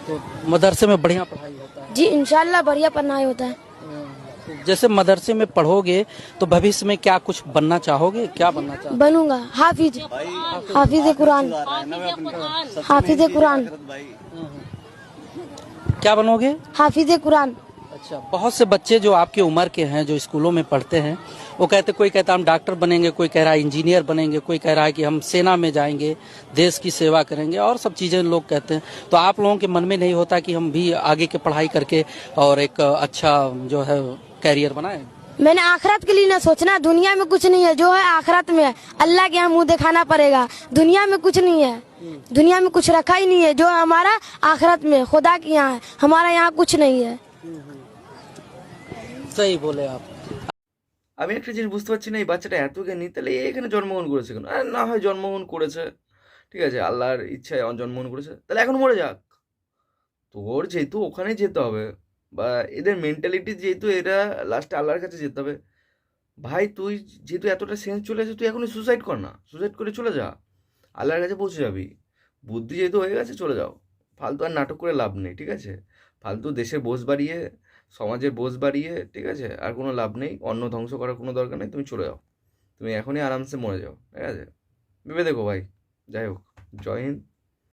तो मदरसे में बढ़िया पढ़ाई होता है। जी इंशाल्लाह बढ़िया पढ़ाई होता है। जैसे मदरसे में पढ़ोगे तो भविष्य में क्या कुछ बनना चाहोगे, क्या बनना चाहोगे? बनूंगा हाफिज, हाफिज कुरान, हाफिज कुरान, क्या बनोगे? हाफिज कुरान। अच्छा, बहुत से बच्चे जो आपके उम्र के हैं जो स्कूलों में पढ़ते हैं वो कहते, कोई कहता हम डॉक्टर बनेंगे, कोई कह रहा है इंजीनियर बनेंगे, कोई कह रहा है कि हम सेना में जाएंगे, देश की सेवा करेंगे, और सब चीजें लोग कहते हैं। तो आप लोगों के मन में नहीं होता कि हम भी आगे की पढ़ाई करके और एक अच्छा जो है कैरियर बनाएं? मैंने आखिरत के लिए ना सोचना, दुनिया में कुछ नहीं है, जो है आखिरत में है। अल्लाह के यहाँ मुंह दिखाना पड़ेगा। दुनिया में कुछ नहीं है, दुनिया में कुछ रखा ही नहीं है। जो हमारा आखिरत में खुदा के यहाँ है, हमारा यहाँ कुछ नहीं है। सही बोले आप। আমি একটা জিনিস বুঝতে পারছি না, এই বাচ্চাটা এত জ্ঞানী, তাহলে এখানে জন্মগ্রহণ করেছে কেন? আর না হয় জন্মগ্রহণ করেছে, ঠিক আছে, আল্লাহর ইচ্ছায় জন্মগ্রহণ করেছে, তাহলে এখন মরে যাক। তোর যেহেতু ওখানে যেতে হবে, বা এদের মেন্টালিটি যেহেতু এরা লাস্টে আল্লাহর কাছে যেতে হবে, ভাই তুই যেহেতু এতটা সেন্স চলে আসে, তুই এখনই সুসাইড কর না, সুসাইড করে চলে যা, আল্লাহর কাছে পৌঁছে যাবি। বুদ্ধি যেহেতু হয়ে গেছে, চলে যাও। ফালতু আর নাটক করে লাভ নেই, ঠিক আছে? ফালতু দেশের বোঝ বাড়িয়ে, সমাজের বোঝ বাড়িয়ে, ঠিক আছে, আর কোনো লাভ নেই। অন্ন ধ্বংস করার কোনো দরকার নেই, তুমি চলে যাও। তুমি এখনই আরামসে মরে যাও, ঠিক আছে? ভেবে দেখো ভাই। যাই হোক, জয় হিন্দ।